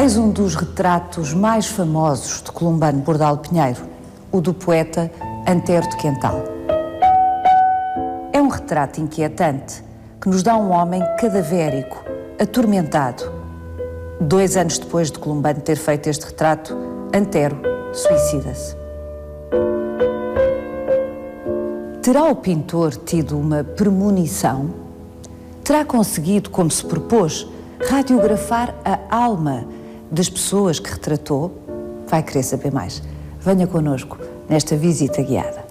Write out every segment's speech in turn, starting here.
Mais um dos retratos mais famosos de Columbano Bordal Pinheiro, o do poeta Antero de Quental. É um retrato inquietante que nos dá um homem cadavérico, atormentado. 2 anos depois de Columbano ter feito este retrato, Antero suicida-se. Terá o pintor tido uma premonição? Terá conseguido, como se propôs, radiografar a alma das pessoas que retratou? Vai querer saber mais? Venha connosco nesta visita guiada.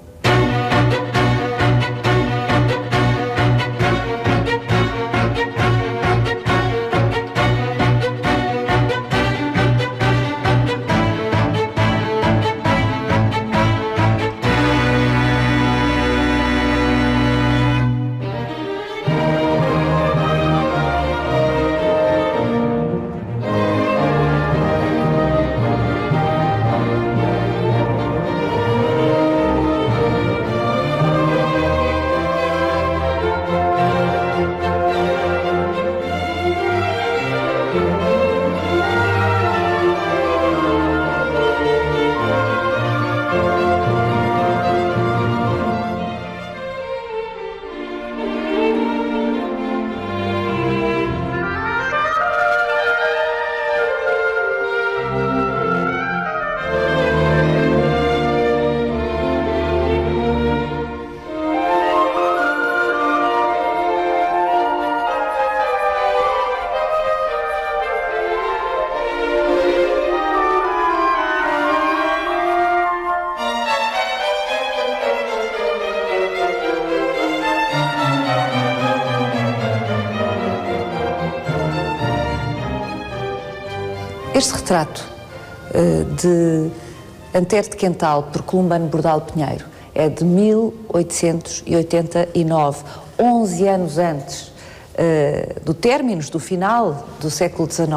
Este retrato de Antero de Quental por Columbano Bordal Pinheiro é de 1889, 11 anos antes do término, do final do século XIX.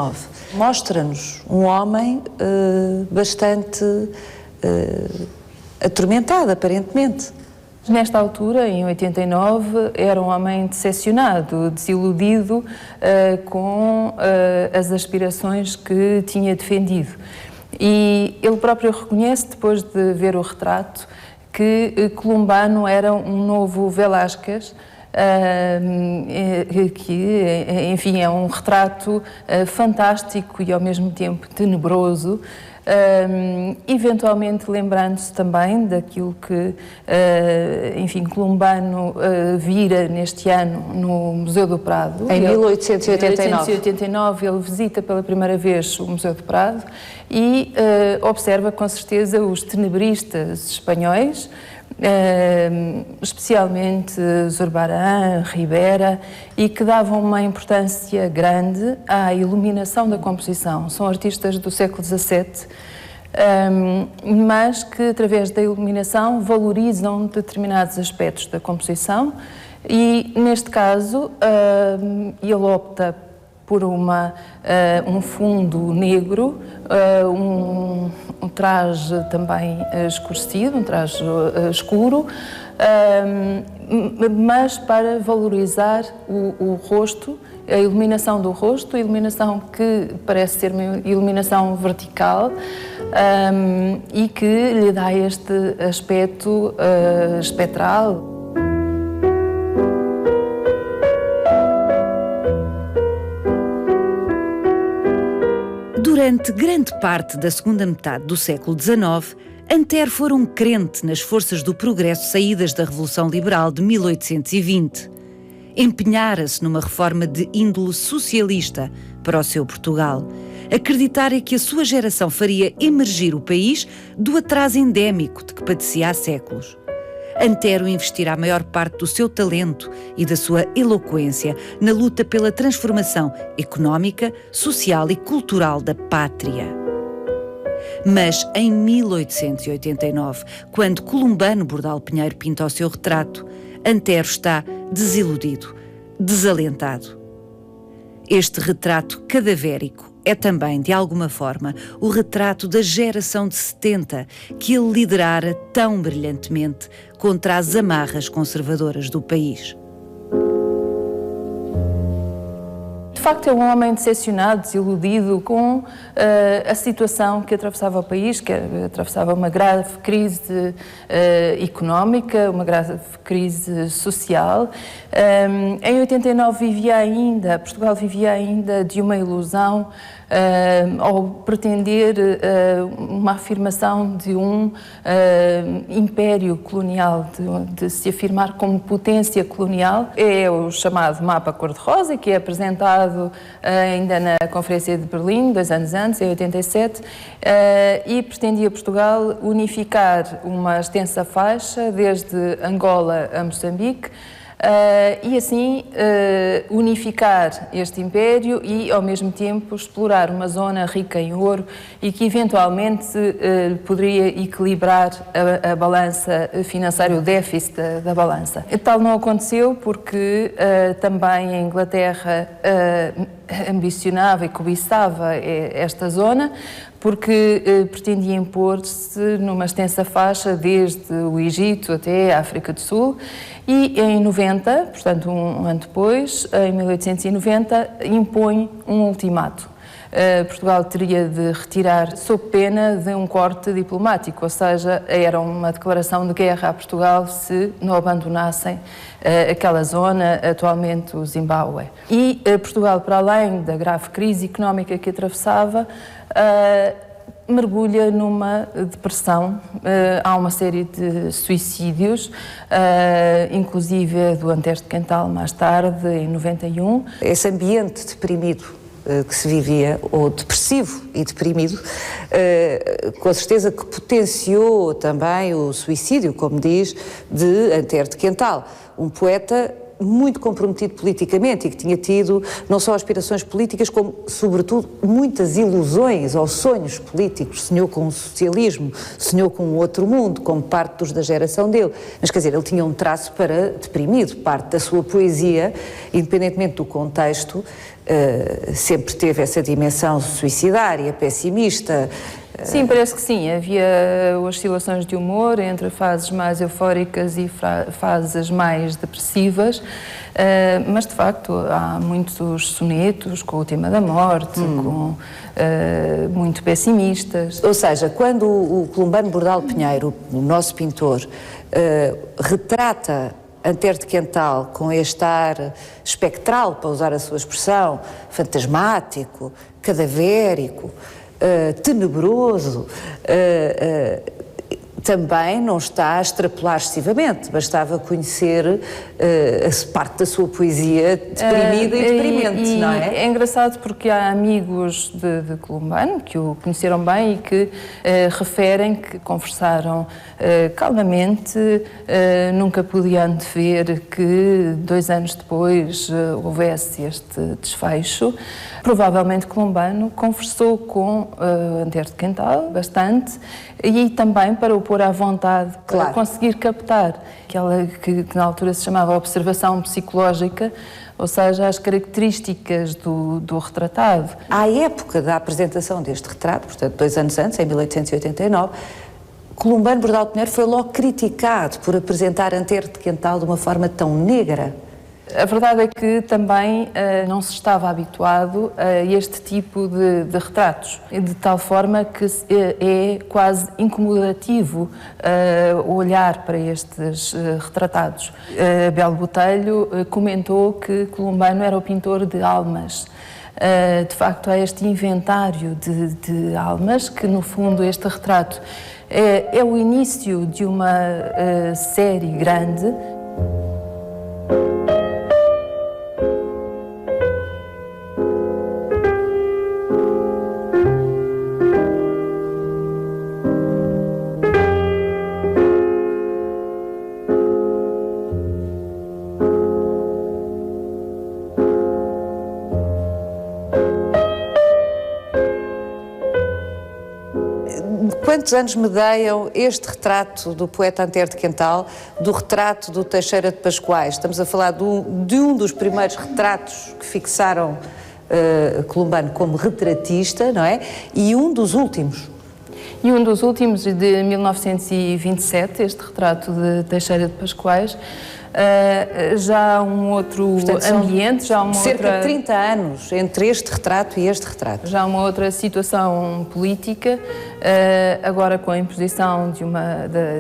Mostra-nos um homem bastante atormentado, aparentemente. Nesta altura, em 89, era um homem decepcionado, desiludido com as aspirações que tinha defendido. E ele próprio reconhece, depois de ver o retrato, que Columbano era um novo Velázquez, que, enfim, é um retrato fantástico e ao mesmo tempo tenebroso, eventualmente lembrando-se também daquilo que, enfim, Columbano vira neste ano no Museu do Prado. Em 1889. Em 1889 ele visita pela primeira vez o Museu do Prado e observa com certeza os tenebristas espanhóis, especialmente Zurbarán, Ribera, e que davam uma importância grande à iluminação da composição. São artistas do século XVII, mas que através da iluminação valorizam determinados aspectos da composição e, neste caso, ele opta por um fundo negro, um traje também escurecido, um traje escuro, mas para valorizar o rosto, a iluminação do rosto, a iluminação que parece ser uma iluminação vertical e que lhe dá este aspecto espectral. Durante grande parte da segunda metade do século XIX, Antero fora um crente nas forças do progresso saídas da Revolução Liberal de 1820. Empenhara-se numa reforma de índole socialista para o seu Portugal. Acreditara que a sua geração faria emergir o país do atraso endémico de que padecia há séculos. Antero investirá a maior parte do seu talento e da sua eloquência na luta pela transformação económica, social e cultural da pátria. Mas em 1889, quando Columbano Bordal Pinheiro pinta o seu retrato, Antero está desiludido, desalentado. Este retrato cadavérico é também, de alguma forma, o retrato da geração de 70 que ele liderara tão brilhantemente contra as amarras conservadoras do país. facto é um homem decepcionado, desiludido com a situação que atravessava o país, que atravessava uma grave crise económica, uma grave crise social. Em 89 Portugal vivia ainda de uma ilusão ao pretender uma afirmação de um império colonial, de se afirmar como potência colonial. É o chamado mapa cor-de-rosa, que é apresentado ainda na Conferência de Berlim, 2 anos antes, em 87, e pretendia Portugal unificar uma extensa faixa, desde Angola a Moçambique, e assim unificar este império e, ao mesmo tempo, explorar uma zona rica em ouro e que, eventualmente, poderia equilibrar a balança financeira, o déficit da balança. Tal não aconteceu porque também a Inglaterra ambicionava e cobiçava esta zona, porque pretendia impor-se numa extensa faixa desde o Egito até a África do Sul, e em 90, portanto um ano depois, em 1890, impõe um ultimato. Portugal teria de retirar sob pena de um corte diplomático, ou seja, era uma declaração de guerra a Portugal se não abandonassem aquela zona, atualmente o Zimbábue. E Portugal, para além da grave crise económica que atravessava, mergulha numa depressão. Há uma série de suicídios, inclusive do Antero de Quental mais tarde, em 91. Esse ambiente deprimido que se vivia, ou depressivo e deprimido, com certeza que potenciou também o suicídio, como diz, de Antero de Quental, um poeta muito comprometido politicamente e que tinha tido não só aspirações políticas, como, sobretudo, muitas ilusões ou sonhos políticos. Sonhou com o socialismo, sonhou com um outro mundo, como parte dos da geração dele. Mas, quer dizer, ele tinha um traço para deprimido. Parte da sua poesia, independentemente do contexto, sempre teve essa dimensão suicidária, pessimista. Sim, parece que sim. Havia oscilações de humor entre fases mais eufóricas e fases mais depressivas, mas de facto há muitos sonetos com o tema da morte, muito pessimistas. Ou seja, quando o Columbano Bordal Pinheiro, o nosso pintor, retrata Antero de Quental com este ar espectral, para usar a sua expressão, fantasmático, cadavérico, tenebroso, também não está a extrapolar excessivamente, bastava conhecer a parte da sua poesia deprimida e deprimente, não é? É engraçado porque há amigos de Columbano que o conheceram bem e que referem que conversaram calmamente, nunca podiam ver que 2 anos depois houvesse este desfecho. Provavelmente Columbano conversou com Antero de Quental bastante, e também para o pôr à vontade, para conseguir captar aquela que na altura se chamava observação psicológica, ou seja, as características do retratado. À época da apresentação deste retrato, portanto 2 anos antes, em 1889, Columbano Bordal Pinheiro foi logo criticado por apresentar Antero de Quental de uma forma tão negra. A verdade é que também não se estava habituado a este tipo de retratos, de tal forma que é quase incomodativo olhar para estes retratados. Belo Botelho comentou que Columbano era o pintor de almas. De facto, há este inventário de almas que, no fundo, este retrato é o início de uma série grande. Quantos anos medeiam este retrato do poeta Antero de Quental do retrato do Teixeira de Pascoais? Estamos a falar de um dos primeiros retratos que fixaram Columbano como retratista, não é? E um dos últimos. E um dos últimos, de 1927, este retrato de Teixeira de Pascoais, já há um outro ambiente, já há uma cerca outra... de 30 anos entre este retrato e este retrato. Já há uma outra situação política, agora com a imposição da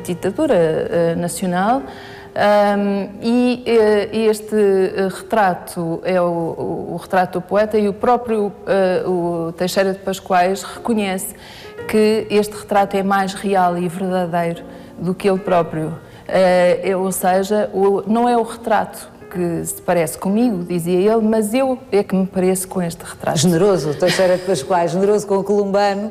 ditadura nacional. E este retrato é o retrato do poeta, e o próprio o Teixeira de Pascoais reconhece que este retrato é mais real e verdadeiro do que ele próprio. Ou seja, não é o retrato que se parece comigo, dizia ele, mas eu é que me pareço com este retrato. Generoso, Teixeira de Pascoais, generoso com o columbano.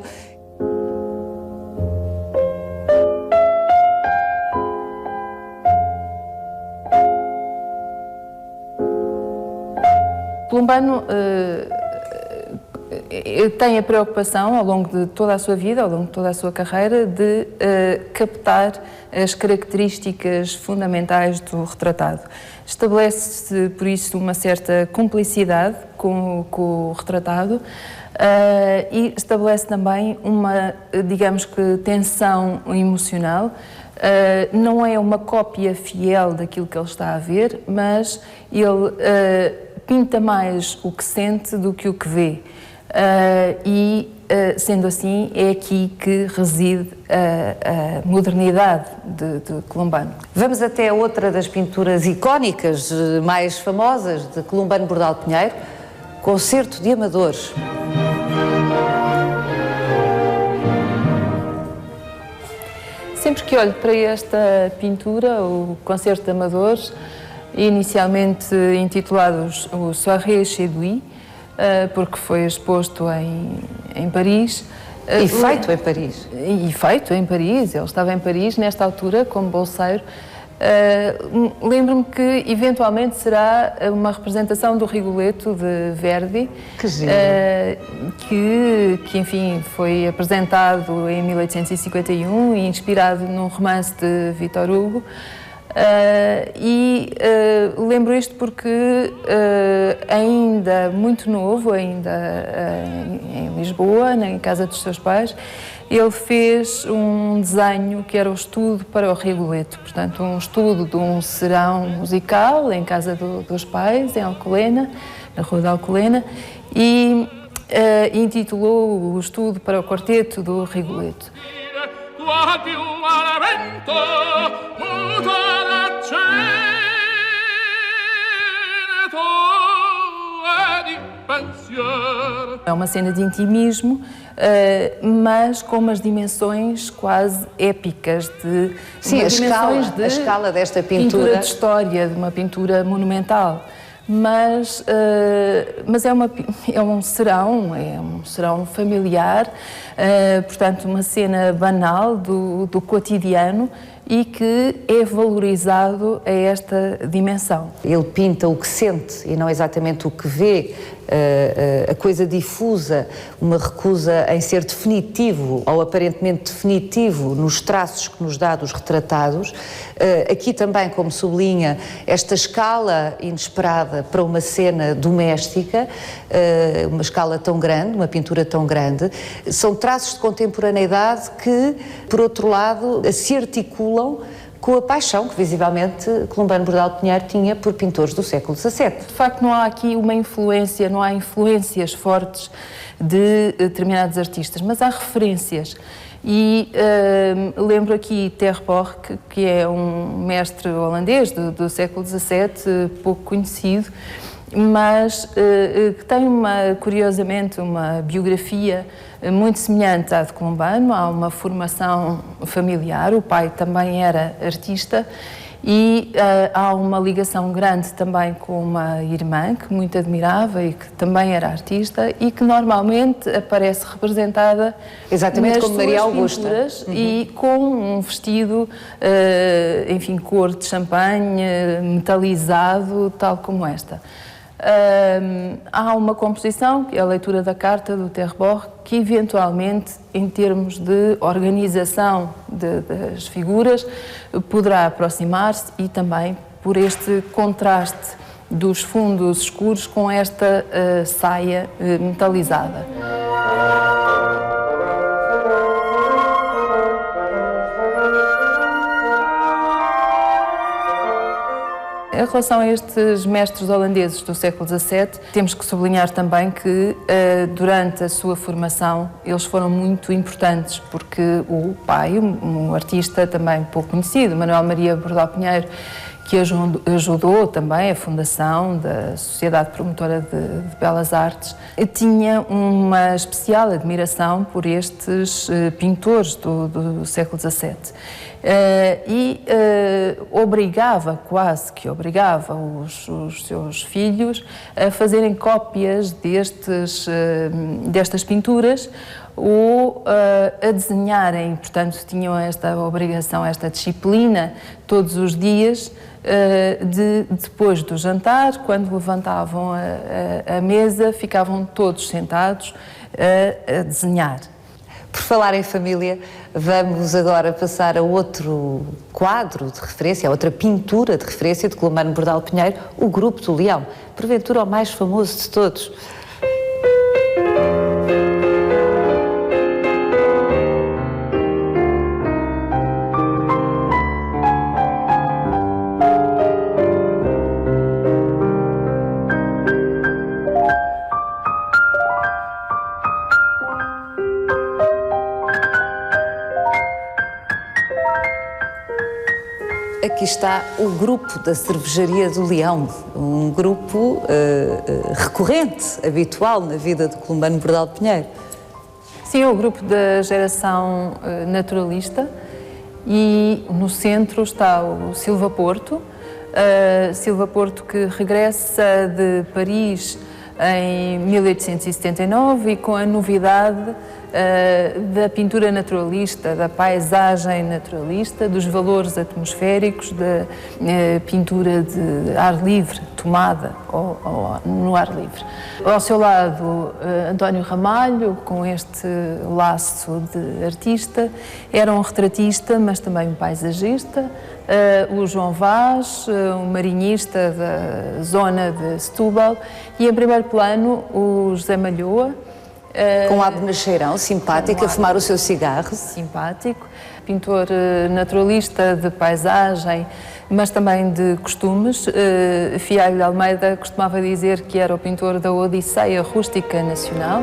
Columbano tem a preocupação, ao longo de toda a sua vida, ao longo de toda a sua carreira, de captar as características fundamentais do retratado. Estabelece-se, por isso, uma certa cumplicidade com o retratado e estabelece também uma, digamos que, tensão emocional. Não é uma cópia fiel daquilo que ele está a ver, mas ele pinta mais o que sente do que o que vê. Sendo assim, é aqui que reside a modernidade de Columbano. Vamos até outra das pinturas icónicas, mais famosas, de Columbano Bordal Pinheiro, Concerto de Amadores. Sempre que olho para esta pintura, o Concerto de Amadores, inicialmente intitulado o Soirée chez lui, porque foi exposto em Paris. E feito em Paris. E feito em Paris, ele estava em Paris nesta altura como bolseiro. Lembro-me que eventualmente será uma representação do Rigoletto de Verdi, que enfim foi apresentado em 1851 e inspirado num romance de Victor Hugo. Lembro isto porque ainda muito novo, ainda em Lisboa, em casa dos seus pais, ele fez um desenho que era o estudo para o Rigoletto, portanto um estudo de um serão musical em casa dos pais, em Alcolena, na rua de Alcolena, e intitulou o estudo para o quarteto do Rigoletto. É uma cena de intimismo, mas com umas dimensões quase épicas Sim, a escala desta pintura de história, de uma pintura monumental. Mas é um serão familiar, portanto uma cena banal do cotidiano e que é valorizado a esta dimensão. Ele pinta o que sente e não exatamente o que vê, a coisa difusa, uma recusa em ser definitivo ou aparentemente definitivo nos traços que nos dá dos retratados. Aqui também, como sublinha, esta escala inesperada para uma cena doméstica, uma escala tão grande, uma pintura tão grande, são traços de contemporaneidade que, por outro lado, se articulam com a paixão que visivelmente Columbano Bordal Pinheiro tinha por pintores do século XVII. De facto, não há aqui uma influência, não há influências fortes de determinados artistas, mas há referências. E lembro aqui Ter Borch, que é um mestre holandês do século XVII, pouco conhecido, mas que tem curiosamente uma biografia muito semelhante à de Columbano. Há uma formação familiar, o pai também era artista e há uma ligação grande também com uma irmã que muito admirava e que também era artista e que normalmente aparece representada exatamente como Maria Augusta e com um vestido, enfim, cor de champanhe, metalizado, tal como esta. Há uma composição, que é a leitura da carta do Ter Borch, que eventualmente, em termos de organização das figuras, poderá aproximar-se e também por este contraste dos fundos escuros com esta saia metalizada. Em relação a estes mestres holandeses do século XVII, temos que sublinhar também que durante a sua formação eles foram muito importantes, porque o pai, um artista também pouco conhecido, Manuel Maria Bordal Pinheiro, que ajudou também a fundação da Sociedade Promotora de Belas Artes, tinha uma especial admiração por estes pintores do século XVII. E quase que obrigava os seus filhos a fazerem cópias destas pinturas ou a desenharem. Portanto, tinham esta obrigação, esta disciplina todos os dias, depois do jantar, quando levantavam a mesa, ficavam todos sentados a desenhar. Por falar em família, vamos agora passar a outro quadro de referência, a outra pintura de referência de Columbano Bordal Pinheiro, o Grupo do Leão, porventura o mais famoso de todos. Aqui está o grupo da Cervejaria do Leão, um grupo recorrente, habitual na vida de Columbano Bordal Pinheiro. Sim, é o grupo da geração naturalista e no centro está o Silva Porto. Silva Porto que regressa de Paris em 1879 e com a novidade da pintura naturalista, da paisagem naturalista, dos valores atmosféricos, da pintura de ar livre, tomada ou no ar livre. Ao seu lado, António Ramalho, com este laço de artista, era um retratista, mas também um paisagista. O João Vaz, um marinhista da zona de Setúbal, e em primeiro plano o José Malhoa. Com a bonecheirão, simpático, a fumar o seu cigarro. Simpático, pintor naturalista de paisagem, mas também de costumes. Fialho de Almeida costumava dizer que era o pintor da Odisseia Rústica Nacional.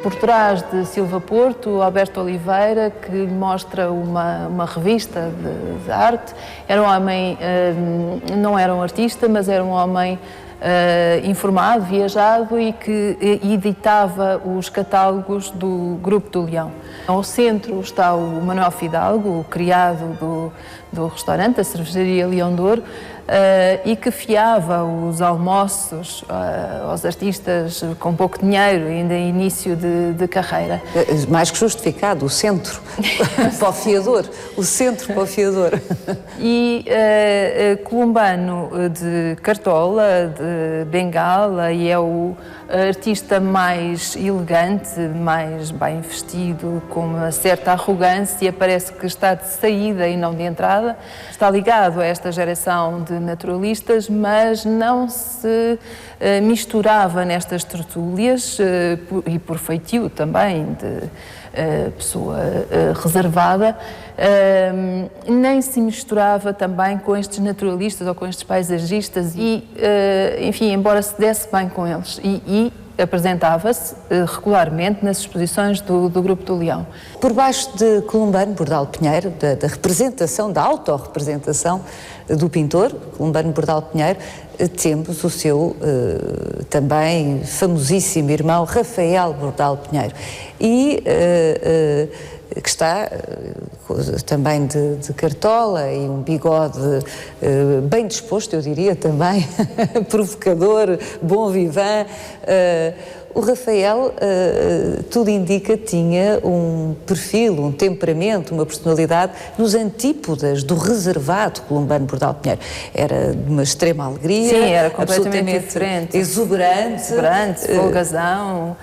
Por trás de Silva Porto, Alberto Oliveira, que lhe mostra uma revista de arte. Era um homem, não era um artista, mas era um homem informado, viajado e que editava os catálogos do Grupo do Leão. Ao centro está o Manuel Fidalgo, o criado do restaurante, a Cervejaria Leão de Ouro, e que fiava os almoços aos artistas com pouco dinheiro, ainda em início de carreira. Mais que justificado, o centro para o fiador, o centro para o fiador. E Columbano de Cartola, de Bengala, e é o artista mais elegante, mais bem vestido, com uma certa arrogância, parece que está de saída e não de entrada. Está ligado a esta geração de naturalistas, mas não se misturava nestas tertúlias, e por feitio também de pessoa reservada, nem se misturava também com estes naturalistas ou com estes paisagistas e, enfim, embora se desse bem com eles e apresentava-se regularmente nas exposições do Grupo do Leão. Por baixo de Columbano Bordal Pinheiro, da representação, da autorrepresentação do pintor, Columbano Bordal Pinheiro, temos o seu também famosíssimo irmão Rafael Bordal Pinheiro e que está também de cartola e um bigode bem disposto, eu diria também, provocador, bom vivant. O Rafael, tudo indica, tinha um perfil, um temperamento, uma personalidade nos antípodas do reservado Columbano Bordal Pinheiro. Era de uma extrema alegria. Sim, era completamente diferente. Exuberante. Folgazão.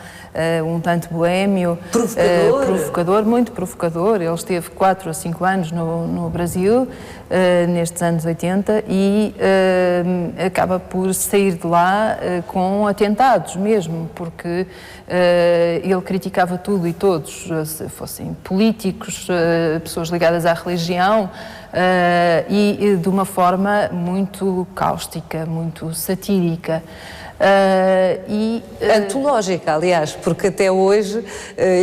um tanto boémio, provocador, muito provocador. Ele esteve 4 ou 5 anos no Brasil, nestes anos 80, e acaba por sair de lá com atentados mesmo, porque ele criticava tudo e todos, se fossem políticos, pessoas ligadas à religião, e de uma forma muito cáustica, muito satírica. Antológica, aliás, porque até hoje,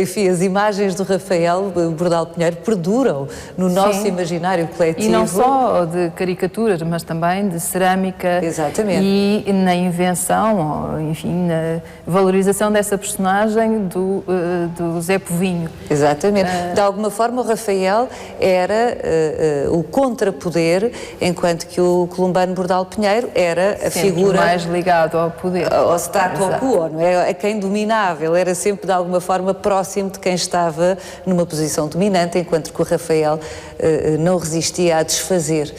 enfim, as imagens do Rafael Bordal Pinheiro perduram no nosso imaginário coletivo. E não só de caricaturas, mas também de cerâmica. Exatamente. E na invenção, ou, enfim, na valorização dessa personagem do Zé Povinho. Exatamente. De alguma forma, o Rafael era o contrapoder, enquanto que o Columbano Bordal Pinheiro era a sempre figura mais ligado ao poder. Ao status quo, não é? A quem dominava. Ele era sempre, de alguma forma, próximo de quem estava numa posição dominante, enquanto que o Rafael não resistia a desfazer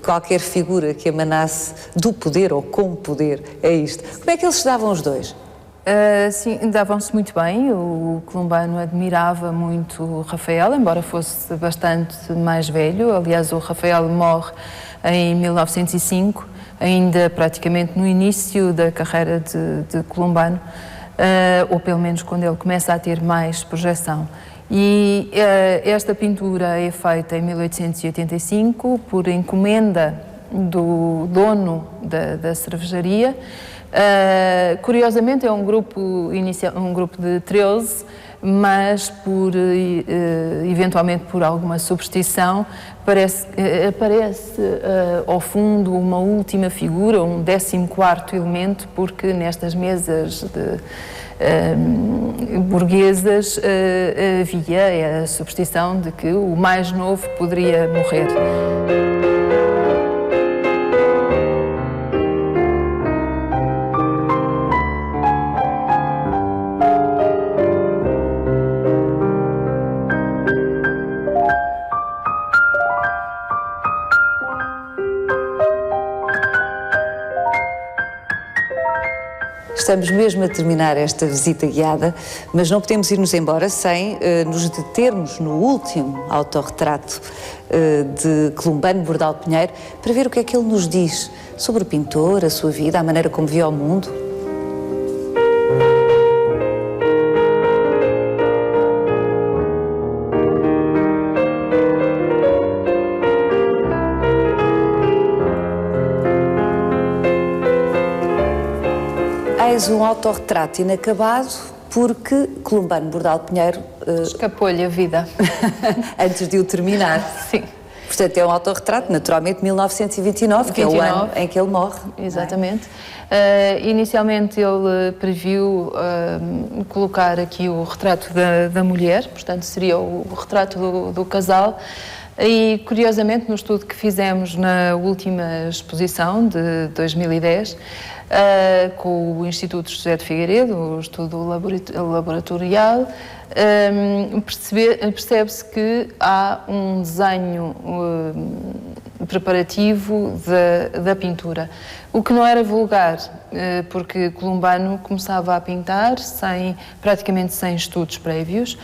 qualquer figura que emanasse do poder ou com poder. É isto. Como é que eles se davam os dois? Sim, davam-se muito bem. O Columbano admirava muito o Rafael, embora fosse bastante mais velho. Aliás, o Rafael morre em 1905, ainda praticamente no início da carreira de Columbano, ou pelo menos quando ele começa a ter mais projeção. E esta pintura é feita em 1885 por encomenda do dono da cervejaria. Curiosamente é um grupo de 13, mas eventualmente por alguma superstição aparece ao fundo uma última figura, um 14º elemento, porque nestas mesas burguesas havia a superstição de que o mais novo poderia morrer. Estamos mesmo a terminar esta visita guiada, mas não podemos ir-nos embora sem nos determos no último autorretrato de Columbano Bordal Pinheiro, para ver o que é que ele nos diz sobre o pintor, a sua vida, a maneira como via o mundo. Eis um autorretrato inacabado porque Columbano Bordal Pinheiro escapou-lhe a vida antes de o terminar. Sim. Portanto, é um autorretrato, naturalmente, de 1929, que é o ano em que ele morre. Exatamente. Inicialmente ele previu colocar aqui o retrato da mulher, portanto seria o retrato do casal. E, curiosamente, no estudo que fizemos na última exposição de 2010, com o Instituto José de Figueiredo, o estudo laboratorial, percebe-se que há um desenho preparativo da pintura, o que não era vulgar, porque Columbano começava a pintar praticamente sem estudos prévios,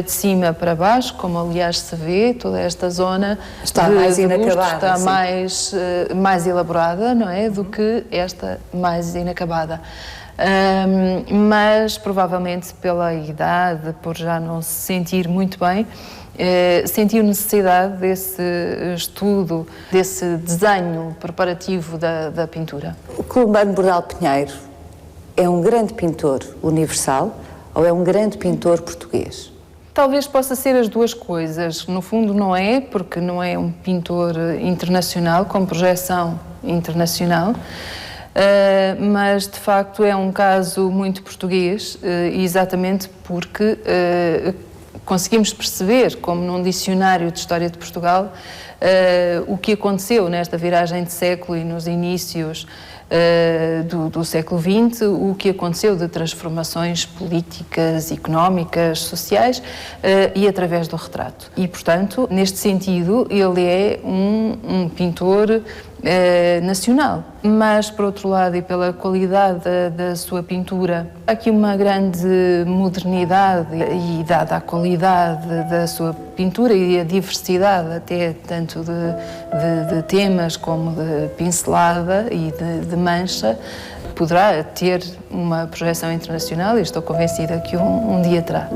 de cima para baixo, como aliás se vê, toda esta zona está mais inacabada, está mais elaborada, não é, do que esta mais inacabada. Mas provavelmente pela idade, por já não se sentir muito bem, sentiu necessidade desse estudo, desse desenho preparativo da pintura. O Columbano Bordal Pinheiro é um grande pintor universal ou é um grande pintor português? Talvez possa ser as duas coisas. No fundo não é, porque não é um pintor internacional, com projeção internacional, mas de facto é um caso muito português, exatamente porque conseguimos perceber, como num dicionário de História de Portugal, o que aconteceu nesta viragem de século e nos inícios do século XX, o que aconteceu de transformações políticas, económicas, sociais, e através do retrato. E, portanto, neste sentido, ele é um pintor nacional. Mas, por outro lado, e pela qualidade da sua pintura, há aqui uma grande modernidade e, dada a qualidade da sua pintura e a diversidade até tanto de temas como de pincelada e de mancha, poderá ter uma projeção internacional e estou convencida que um dia terá.